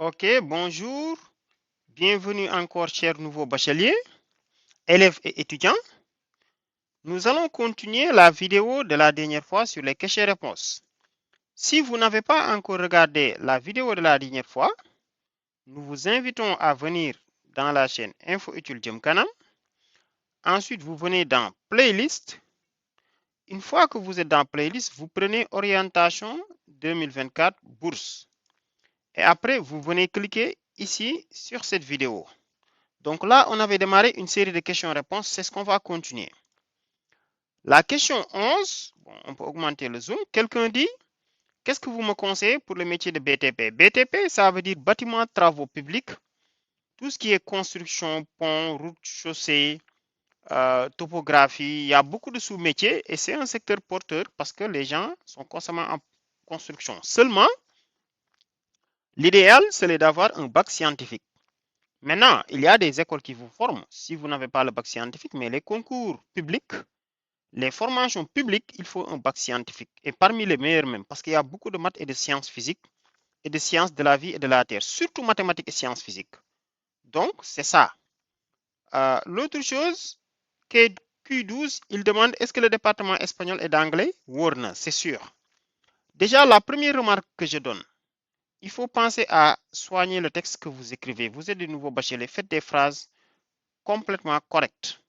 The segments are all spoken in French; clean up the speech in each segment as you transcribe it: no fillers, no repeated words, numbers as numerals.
Ok, bonjour. Bienvenue encore, chers nouveaux bacheliers, élèves et étudiants. Nous allons continuer la vidéo de la dernière fois sur les questions-réponses. Si vous n'avez pas encore regardé la vidéo de la dernière fois, nous vous invitons à venir dans la chaîne Info Utile Kanam. Ensuite, vous venez dans Playlist. Une fois que vous êtes dans Playlist, vous prenez Orientation 2024 Bourse. Et après, vous venez cliquer ici sur cette vidéo. Donc là, on avait démarré une série de questions-réponses. C'est ce qu'on va continuer. La question 11, bon, on peut augmenter le zoom. Quelqu'un dit, qu'est-ce que vous me conseillez pour le métier de BTP? BTP, ça veut dire bâtiment travaux publics. Tout ce qui est construction, pont, route, chaussée, topographie, il y a beaucoup de sous-métiers et c'est un secteur porteur parce que les gens sont constamment en construction. Seulement, l'idéal, c'est d'avoir un bac scientifique. Maintenant, il y a des écoles qui vous forment si vous n'avez pas le bac scientifique, mais les concours publics, les formations publiques, il faut un bac scientifique. Et parmi les meilleurs même, parce qu'il y a beaucoup de maths et de sciences physiques et de sciences de la vie et de la terre, surtout mathématiques et sciences physiques. Donc, c'est ça. L'autre chose, Q12, il demande est-ce que le département espagnol est d'anglais? Warner, c'est sûr. Déjà, la première remarque que je donne, il faut penser à soigner le texte que vous écrivez. Vous êtes de nouveau bachelier, faites des phrases complètement correctes.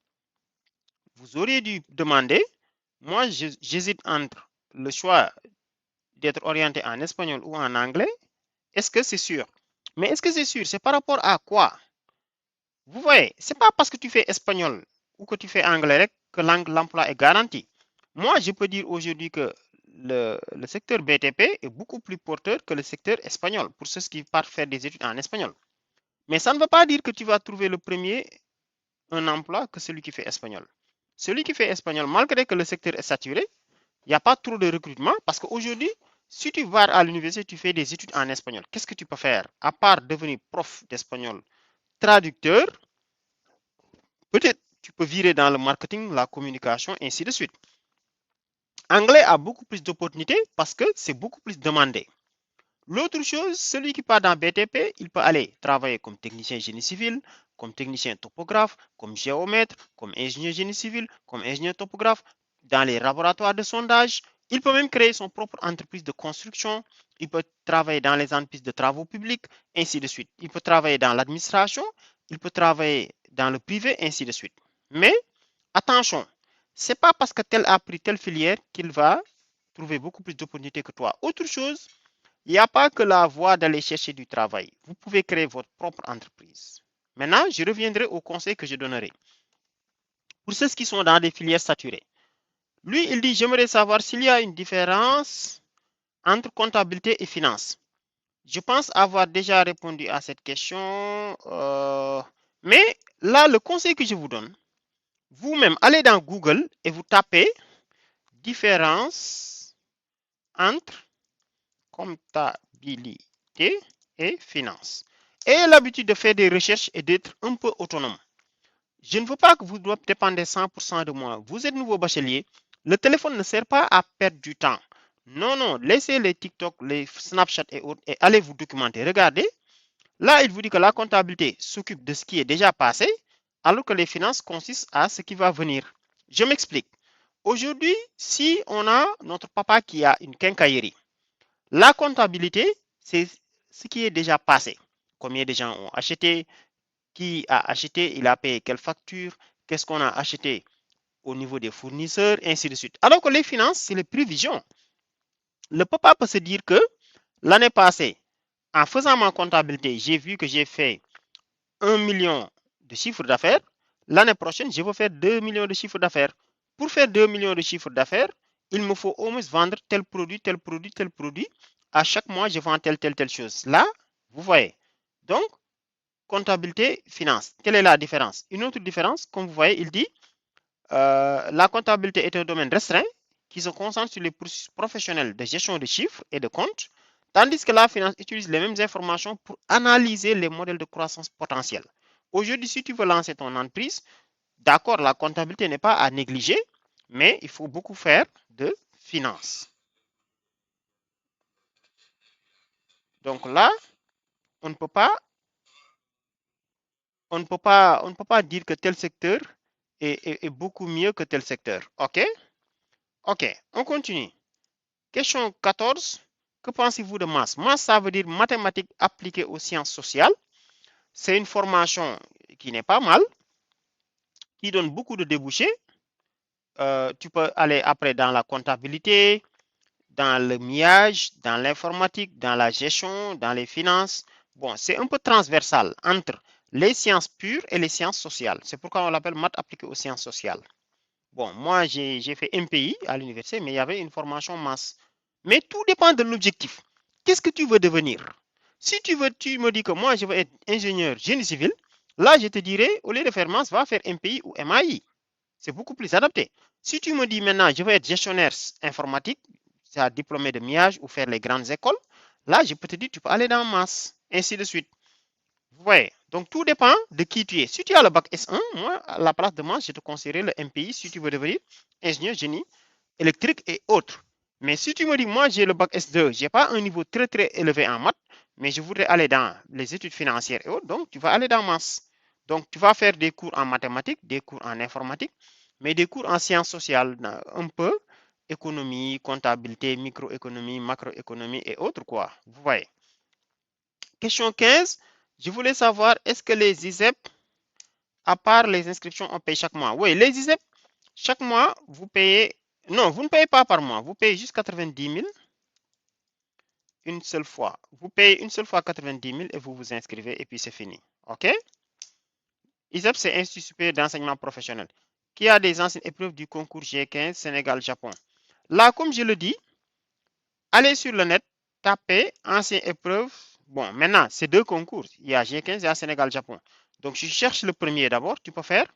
Vous auriez dû demander, moi j'hésite entre le choix d'être orienté en espagnol ou en anglais. Est-ce que c'est sûr? Mais est-ce que c'est sûr? C'est par rapport à quoi? Vous voyez, c'est pas parce que tu fais espagnol ou que tu fais anglais que l'emploi est garanti. Moi, je peux dire aujourd'hui que le secteur BTP est beaucoup plus porteur que le secteur espagnol pour ceux qui partent faire des études en espagnol. Mais ça ne veut pas dire que tu vas trouver le premier un emploi que celui qui fait espagnol. Celui qui fait espagnol, malgré que le secteur est saturé, il n'y a pas trop de recrutement parce qu'aujourd'hui, si tu vas à l'université, tu fais des études en espagnol. Qu'est-ce que tu peux faire? À part devenir prof d'espagnol, traducteur, peut-être tu peux virer dans le marketing, la communication, ainsi de suite. Anglais a beaucoup plus d'opportunités parce que c'est beaucoup plus demandé. L'autre chose, celui qui part dans BTP, il peut aller travailler comme technicien génie civil, comme technicien topographe, comme géomètre, comme ingénieur génie civil, comme ingénieur topographe, dans les laboratoires de sondage. Il peut même créer son propre entreprise de construction. Il peut travailler dans les entreprises de travaux publics, ainsi de suite. Il peut travailler dans l'administration, il peut travailler dans le privé, ainsi de suite. Mais attention, ce n'est pas parce que tel a pris telle filière qu'il va trouver beaucoup plus d'opportunités que toi. Autre chose, il n'y a pas que la voie d'aller chercher du travail. Vous pouvez créer votre propre entreprise. Maintenant, je reviendrai au conseil que je donnerai. Pour ceux qui sont dans des filières saturées, lui, il dit, j'aimerais savoir s'il y a une différence entre comptabilité et finance. Je pense avoir déjà répondu à cette question. Mais là, le conseil que je vous donne, vous-même, allez dans Google et vous tapez différence entre comptabilité et finance. Ayez l'habitude de faire des recherches et d'être un peu autonome. Je ne veux pas que vous dépendiez 100% de moi. Vous êtes nouveau bachelier. Le téléphone ne sert pas à perdre du temps. Non, non, laissez les TikTok, les Snapchat et autres et allez vous documenter. Regardez, là, il vous dit que la comptabilité s'occupe de ce qui est déjà passé, alors que les finances consistent à ce qui va venir. Je m'explique. Aujourd'hui, si on a notre papa qui a une quincaillerie, la comptabilité, c'est ce qui est déjà passé. Combien de gens ont acheté, qui a acheté, il a payé quelle facture, qu'est-ce qu'on a acheté au niveau des fournisseurs, ainsi de suite. Alors que les finances, c'est les prévisions. Le papa peut se dire que l'année passée, en faisant ma comptabilité, j'ai vu que j'ai fait 1 million de chiffre d'affaires. L'année prochaine, je veux faire 2 millions de chiffre d'affaires. Pour faire 2 millions de chiffre d'affaires, il me faut au moins vendre tel produit, tel produit, tel produit. À chaque mois, je vends telle chose. Là, vous voyez. Donc, comptabilité, finance. Quelle est la différence? Une autre différence, comme vous voyez, il dit la comptabilité est un domaine restreint qui se concentre sur les processus professionnels de gestion de chiffres et de comptes, tandis que la finance utilise les mêmes informations pour analyser les modèles de croissance potentielle. Aujourd'hui, si tu veux lancer ton entreprise, d'accord, la comptabilité n'est pas à négliger, mais il faut beaucoup faire de finance. Donc là, on ne peut pas, on ne peut pas, on ne peut pas dire que tel secteur est beaucoup mieux que tel secteur. OK? OK, on continue. Question 14. Que pensez-vous de maths? Maths, ça veut dire mathématiques appliquées aux sciences sociales. C'est une formation qui n'est pas mal, qui donne beaucoup de débouchés. Tu peux aller après dans la comptabilité, dans le MIAGE, dans l'informatique, dans la gestion, dans les finances. Bon, c'est un peu transversal entre les sciences pures et les sciences sociales. C'est pourquoi on l'appelle maths appliquées aux sciences sociales. Bon, moi, j'ai fait MPI à l'université, mais il y avait une formation maths. Mais tout dépend de l'objectif. Qu'est-ce que tu veux devenir? Si tu me dis que moi, je veux être ingénieur génie civil, là, je te dirais, au lieu de faire maths, va faire MPI ou MAI. C'est beaucoup plus adapté. Si tu me dis maintenant, je veux être gestionnaire informatique, c'est diplômé de MIAGE ou faire les grandes écoles, là, je peux te dire, tu peux aller dans maths, ainsi de suite. Vous voyez, donc tout dépend de qui tu es. Si tu as le bac S1, moi, à la place de maths, je te conseillerais le MPI si tu veux devenir ingénieur génie électrique et autres. Mais si tu me dis, moi, j'ai le bac S2, je n'ai pas un niveau très, très élevé en maths, mais je voudrais aller dans les études financières et autres, donc tu vas aller dans maths. Donc, tu vas faire des cours en mathématiques, des cours en informatique, mais des cours en sciences sociales, un peu, économie, comptabilité, microéconomie, macroéconomie et autres, quoi. Vous voyez. Question 15. Je voulais savoir, est-ce que les ISEP, à part les inscriptions, on paye chaque mois? Oui, les ISEP, chaque mois, vous payez. Non, vous ne payez pas par mois. Vous payez juste 90 000 une seule fois. Vous payez une seule fois 90 000 et vous vous inscrivez et puis c'est fini. OK? ISEP, c'est Institut supérieur d'enseignement professionnel qui a des anciennes épreuves du concours G15 Sénégal-Japon. Là, comme je le dis, allez sur le net, tapez anciennes épreuves. Bon, maintenant, c'est deux concours. Il y a G15 et Sénégal-Japon. Donc, je cherche le premier d'abord. Tu peux faire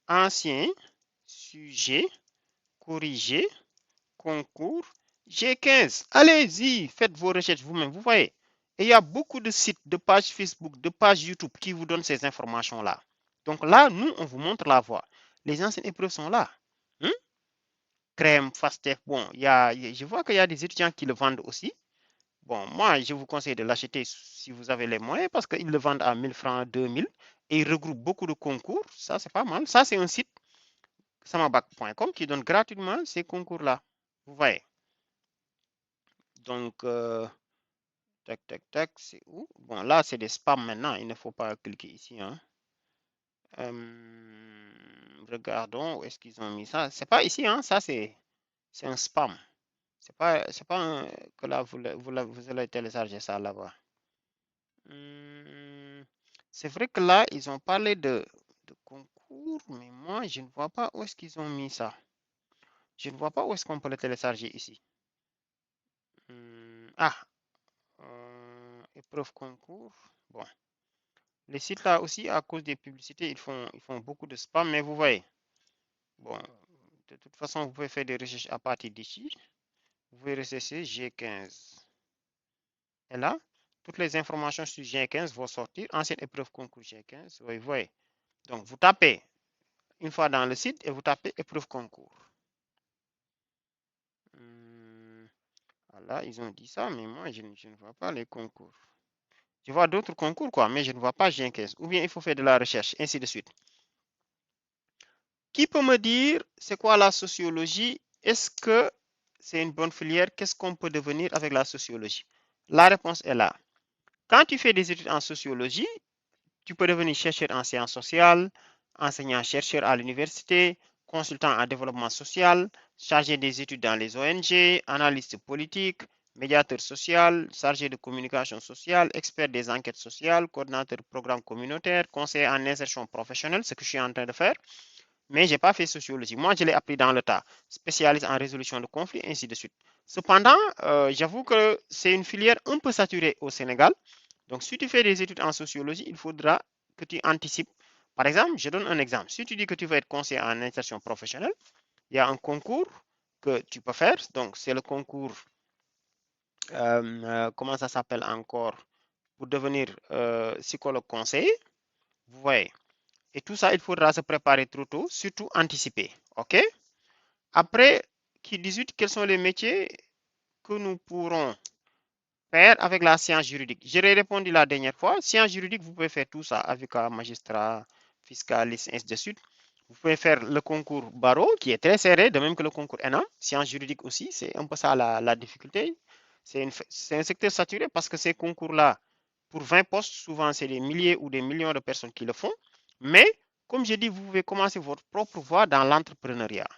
ancien sujet corrigé concours G15. Allez-y, faites vos recherches vous-même. Vous voyez, et il y a beaucoup de sites, de pages Facebook, de pages YouTube qui vous donnent ces informations-là. Donc là, nous, on vous montre la voie. Les anciennes épreuves sont là. Crème, Fastef, bon, je vois qu'il y a des étudiants qui le vendent aussi. Bon, moi, je vous conseille de l'acheter si vous avez les moyens parce qu'ils le vendent à 1000 francs, 2000 et ils regroupent beaucoup de concours. Ça, c'est pas mal. Ça, c'est un site, samabac.com, qui donne gratuitement ces concours-là. Vous voyez. Donc, tac, tac, tac, c'est où? Bon, là, c'est des spams maintenant. Il ne faut pas cliquer ici. Hein. Regardons où est-ce qu'ils ont mis ça. C'est pas ici, hein. Ça, c'est un spam. C'est pas que là, vous allez télécharger ça là-bas. C'est vrai que là, ils ont parlé de concours, mais moi, je ne vois pas où est-ce qu'ils ont mis ça. Je ne vois pas où est-ce qu'on peut le télécharger ici. Ah, épreuve concours. Bon. Les sites là aussi, à cause des publicités, ils font beaucoup de spam, mais vous voyez. Bon, de toute façon, vous pouvez faire des recherches à partir d'ici. Vous pouvez rechercher G15. Et là, toutes les informations sur G15 vont sortir. Ancienne épreuve concours G15. Oui, vous voyez. Donc, vous tapez une fois dans le site et vous tapez épreuve concours. Voilà, ils ont dit ça, mais moi, je ne vois pas les concours. Je vois d'autres concours, quoi, mais je ne vois pas G15. Ou bien il faut faire de la recherche, ainsi de suite. Qui peut me dire c'est quoi la sociologie? Est-ce que c'est une bonne filière? Qu'est-ce qu'on peut devenir avec la sociologie? La réponse est là. Quand tu fais des études en sociologie, tu peux devenir chercheur en sciences sociales, enseignant-chercheur à l'université, consultant en développement social, chargé des études dans les ONG, analyste politique, médiateur social, chargé de communication sociale, expert des enquêtes sociales, coordinateur de programme communautaire, conseiller en insertion professionnelle, ce que je suis en train de faire. Mais je n'ai pas fait sociologie. Moi, je l'ai appris dans le tas, spécialiste en résolution de conflits, ainsi de suite. Cependant, j'avoue que c'est une filière un peu saturée au Sénégal. Donc, si tu fais des études en sociologie, il faudra que tu anticipes. Par exemple, je donne un exemple. Si tu dis que tu veux être conseiller en insertion professionnelle, il y a un concours que tu peux faire. Donc, c'est le concours, comment ça s'appelle encore, pour devenir psychologue conseiller. Vous voyez. Et tout ça, il faudra se préparer trop tôt, surtout anticiper. OK? Après, qui 18, quels sont les métiers que nous pourrons pair avec la science juridique. J'aurais répondu la dernière fois. Science juridique, vous pouvez faire tout ça, avocat, magistrat, fiscaliste, ainsi de suite. Vous pouvez faire le concours barreau, qui est très serré, de même que le concours ENA. Science juridique aussi, c'est un peu ça la difficulté. C'est un secteur saturé parce que ces concours-là, pour 20 postes, souvent c'est des milliers ou des millions de personnes qui le font. Mais, comme je dis, vous pouvez commencer votre propre voie dans l'entrepreneuriat.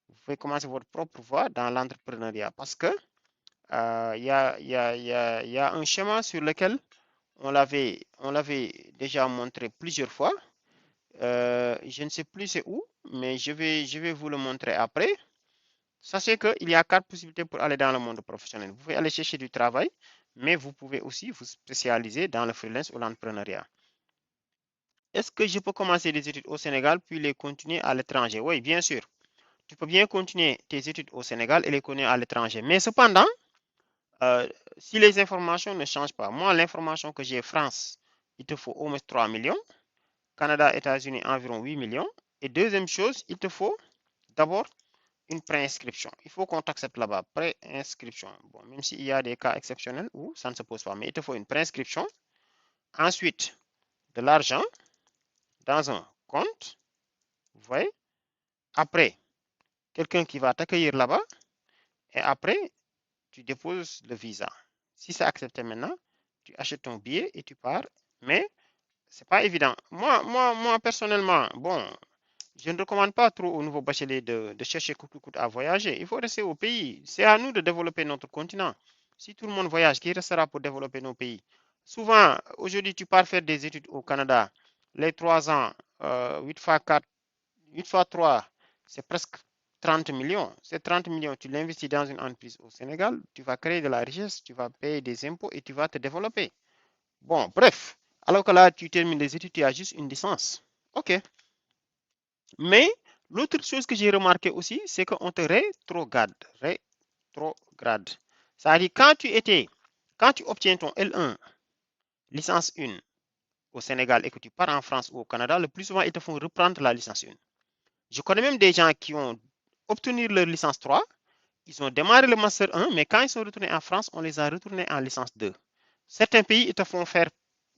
Vous pouvez commencer votre propre voie dans l'entrepreneuriat parce que il y a un schéma sur lequel on l'avait déjà montré plusieurs fois. Je ne sais plus c'est où, mais je vais vous le montrer après. Sachez qu'il y a 4 possibilités pour aller dans le monde professionnel. Vous pouvez aller chercher du travail, mais vous pouvez aussi vous spécialiser dans le freelance ou l'entrepreneuriat. Est-ce que je peux commencer des études au Sénégal puis les continuer à l'étranger? Oui, bien sûr. Tu peux bien continuer tes études au Sénégal et les continuer à l'étranger. Mais cependant, si les informations ne changent pas, moi, l'information que j'ai France, il te faut au moins 3 millions. Canada, États-Unis, environ 8 millions. Et deuxième chose, il te faut d'abord une préinscription. Il faut qu'on t'accepte là-bas. Préinscription. Bon, même s'il y a des cas exceptionnels où ça ne se pose pas, mais il te faut une préinscription. Ensuite, de l'argent dans un compte. Vous voyez? Après, quelqu'un qui va t'accueillir là-bas. Et après, tu déposes le visa. Si c'est accepté maintenant, tu achètes ton billet et tu pars. Mais c'est pas évident. Moi, personnellement, bon, je ne recommande pas trop aux nouveaux bacheliers de chercher coûte que coûte à voyager. Il faut rester au pays. C'est à nous de développer notre continent. Si tout le monde voyage, qui restera pour développer nos pays? Souvent, aujourd'hui, tu pars faire des études au Canada. Les 3 ans, 8 fois 4, 8 fois 3, c'est presque 30 millions. Ces 30 millions, tu l'investis dans une entreprise au Sénégal, tu vas créer de la richesse, tu vas payer des impôts et tu vas te développer. Bon, bref. Alors que là, tu termines les études, tu as juste une licence. OK. Mais l'autre chose que j'ai remarqué aussi, c'est qu'on te rétrograde. Rétrograde. C'est-à-dire, quand tu obtiens ton L1, licence 1 au Sénégal et que tu pars en France ou au Canada, le plus souvent, ils te font reprendre la licence 1. Je connais même des gens qui ont obtenu leur licence 3, ils ont démarré le master 1, mais quand ils sont retournés en France, on les a retournés en licence 2. Certains pays, ils te font faire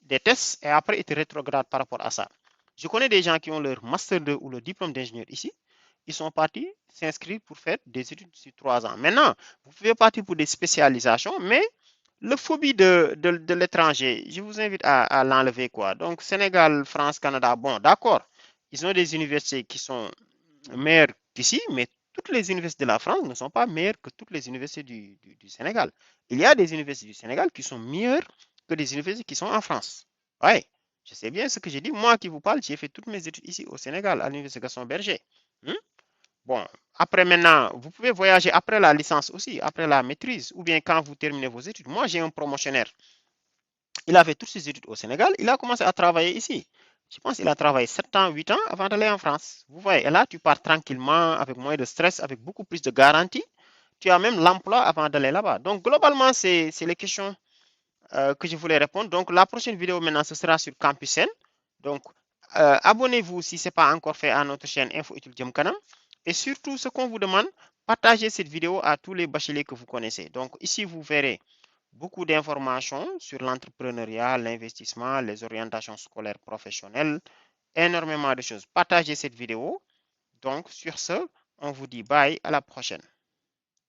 des tests et après, ils te rétrogradent par rapport à ça. Je connais des gens qui ont leur master 2 ou le diplôme d'ingénieur ici. Ils sont partis s'inscrire pour faire des études sur 3 ans. Maintenant, vous pouvez partir pour des spécialisations, mais le phobie de l'étranger, je vous invite à l'enlever, quoi. Donc, Sénégal, France, Canada, bon, d'accord. Ils ont des universités qui sont meilleures qu'ici, mais toutes les universités de la France ne sont pas meilleures que toutes les universités du Sénégal. Il y a des universités du Sénégal qui sont meilleures que des universités qui sont en France. Oui, je sais bien ce que j'ai dit. Moi qui vous parle, j'ai fait toutes mes études ici au Sénégal, à l'université Gaston Berger. Bon, après maintenant, vous pouvez voyager après la licence aussi, après la maîtrise, ou bien quand vous terminez vos études. Moi, j'ai un promotionnaire. Il a fait toutes ses études au Sénégal. Il a commencé à travailler ici. Je pense qu'il a travaillé 7 ans, 8 ans avant d'aller en France. Vous voyez, et là, tu pars tranquillement, avec moins de stress, avec beaucoup plus de garantie. Tu as même l'emploi avant d'aller là-bas. Donc, globalement, c'est les questions que je voulais répondre. Donc, la prochaine vidéo maintenant, ce sera sur Campusen. Donc, abonnez-vous si ce n'est pas encore fait à notre chaîne Info Utile Jëm Kanam. Et surtout, ce qu'on vous demande, partagez cette vidéo à tous les bacheliers que vous connaissez. Donc, ici, vous verrez beaucoup d'informations sur l'entrepreneuriat, l'investissement, les orientations scolaires professionnelles, énormément de choses. Partagez cette vidéo. Donc, sur ce, on vous dit bye, à la prochaine.